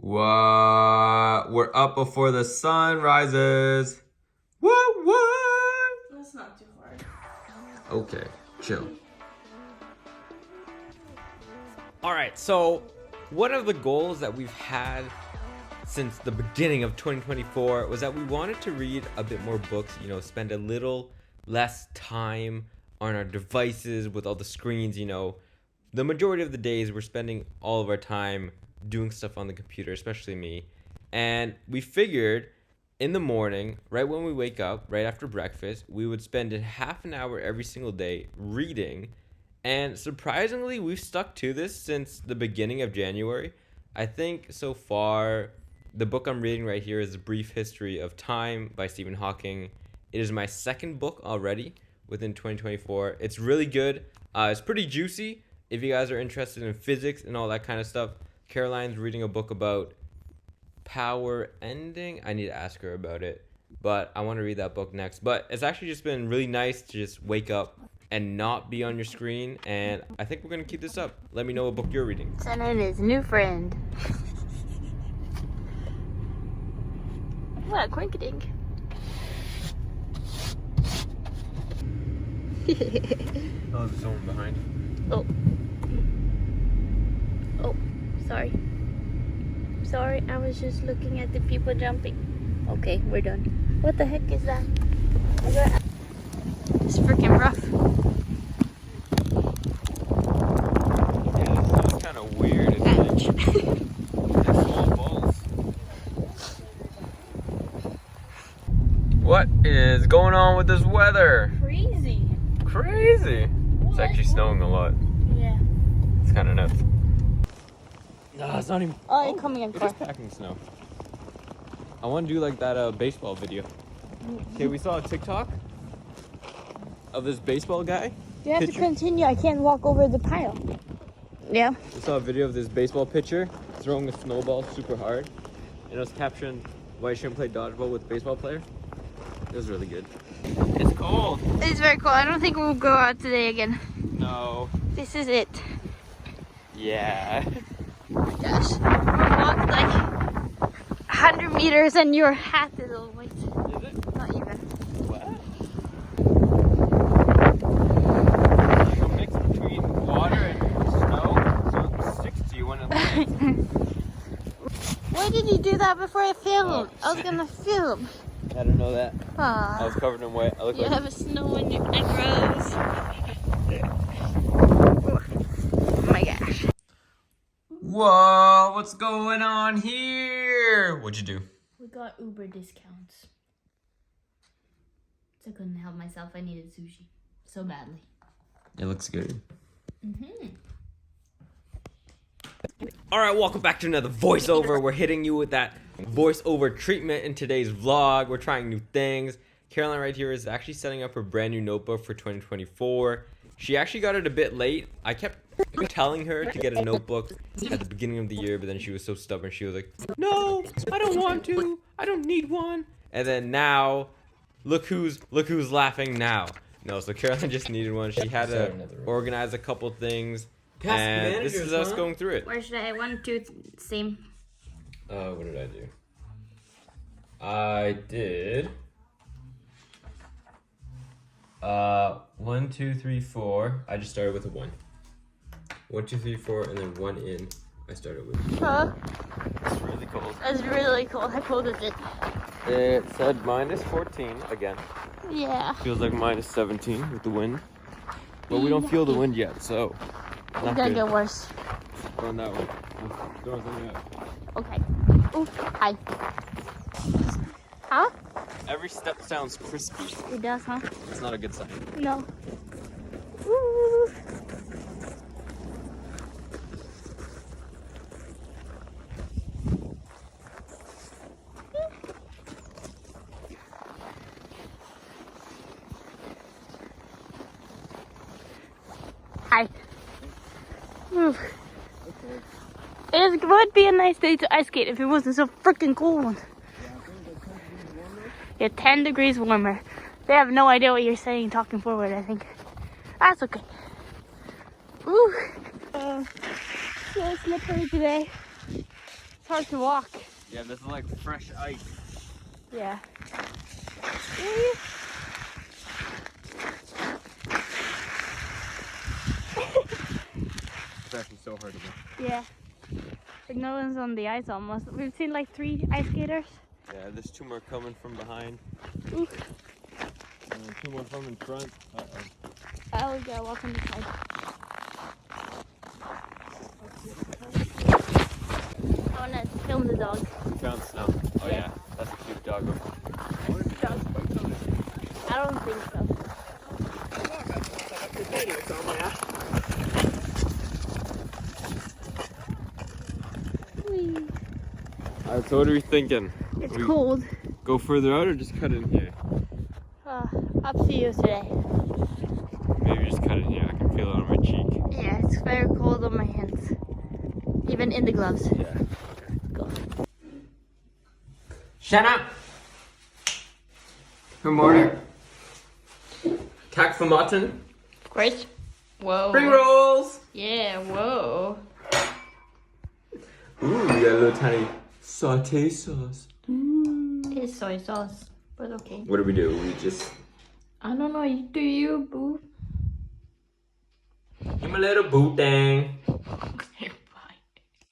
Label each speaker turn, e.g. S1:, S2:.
S1: What? We're up before the sun rises. What?
S2: That's not too hard.
S1: Okay, chill.
S3: All right, so one of the goals that we've had since the beginning of 2024 was that we wanted to read a bit more books, spend a little less time on our devices with all the screens, The majority of the days we're spending all of our time doing stuff on the computer, especially me. And we figured in the morning, right when we wake up, right after breakfast, we would spend half an hour every single day reading. And surprisingly, we've stuck to this since the beginning of January. I think so far, the book I'm reading right here is A Brief History of Time by Stephen Hawking. It is my second book already within 2024. It's really good. It's pretty juicy. If you guys are interested in physics and all that kind of stuff, Caroline's reading a book about power ending. I need to ask her about it, but I want to read that book next. But it's actually just been really nice to just wake up and not be on your screen, and I think we're going to keep this up. Let me know what book you're reading.
S2: Senna and his new friend. What a quinkadink.
S3: Oh, there's someone behind.
S2: Oh. Oh, sorry. Sorry, I was just looking at the people jumping. Okay, we're done. What the heck is that? It's freaking rough.
S3: Yeah, this is kind of weird, isn't it? They're small balls. What is going on with this weather?
S2: Crazy.
S3: Crazy. It's actually snowing a lot.
S2: Yeah.
S3: It's kind of nuts. No, it's not even.
S2: Oh, you're coming in
S3: It
S2: car.
S3: is packing snow. I want to do like that baseball video. Okay, we saw a TikTok of this baseball guy.
S2: You have
S3: pitcher.
S2: to continue. I can't walk over the pile. Yeah.
S3: We saw a video of this baseball pitcher throwing a snowball super hard, and it was capturing why you shouldn't play dodgeball with a baseball player. It was really good. It's cold.
S2: It's very cool. I don't think we'll go out today again.
S3: No.
S2: This is it.
S3: Yeah.
S2: Oh my gosh. We walked like 100 meters and your hat is all white.
S3: Is it?
S2: Not even.
S3: What? Like a mix between water and snow, so it sticks to you when it lands.
S2: Why did you do that before I filmed?
S3: Oh,
S2: I was gonna film.
S3: I didn't know that.
S2: Aww.
S3: I was covered in wet. I look
S2: You
S3: like
S2: have a snow in your neck, Rose. Oh my gosh.
S1: Whoa, what's going on here? What'd you do?
S2: We got Uber discounts. So I couldn't help myself. I needed sushi so badly.
S1: It looks good.
S3: All right, welcome back to another voiceover. We're hitting you with that voiceover treatment in today's vlog. We're trying new things. Caroline right here is actually setting up her brand new notebook for 2024. She actually got it a bit late. I kept telling her to get a notebook at the beginning of the year, but then she was so stubborn. She was like, no, I don't want to. I don't need one. And then now, look who's laughing now. No, so Caroline just needed one. She had to organize a couple things. And this is us going through it.
S2: Where should I? 1, 2, same.
S3: What did I do? I did 1, 2, 3, 4. I just started with a 1. 1, 2, 3, 4, and then 1 in. I started with.
S2: Huh?
S3: It's really cold.
S2: That's really cool. How cold is it?
S3: It said -14 again.
S2: Yeah.
S3: Feels like -17 with the wind. But we don't feel the wind yet, so.
S2: It's
S3: Not
S2: gonna
S3: good.
S2: get worse.
S3: Going that way. Going that way.
S2: Okay. Oh, hi. Huh?
S3: Every step sounds crispy.
S2: It does, huh?
S3: It's not a good sign.
S2: No. Woo. Hi. Ooh. It would be a nice day to ice skate if it wasn't so freaking cold. Yeah, 10 degrees warmer. They have no idea what you're saying talking forward, I think. That's okay. Ooh. So slippery today. It's hard to walk.
S3: Yeah, this is like fresh ice.
S2: Yeah.
S3: It's actually so hard to go.
S2: Yeah. Like no one's on the ice almost. We've seen like 3 ice skaters.
S3: Yeah, there's 2 more coming from behind.
S2: Ooh.
S3: And 2 more from in front. Uh-oh.
S2: Oh, we gotta walk on the side. I wanna film the dog.
S3: We found Snow. Oh yeah, that's a cute doggo.
S2: I don't think so. Whee.
S3: Alright, so what are we thinking?
S2: It's
S3: We
S2: cold.
S3: Go further out or just cut in here?
S2: Up to you today.
S3: Maybe just cut in here. I can feel it on my cheek.
S2: Yeah, it's very cold on my hands. Even in the gloves.
S3: Yeah.
S2: Go.
S1: Shut up! Good morning. Tack for mutton.
S2: Great. Whoa.
S1: Spring rolls!
S2: Yeah, whoa.
S1: Ooh, we got a little tiny saute sauce.
S2: It's soy sauce, but okay.
S1: What do? We just...
S2: I don't know, do you, boo?
S1: Give me a little boot dang.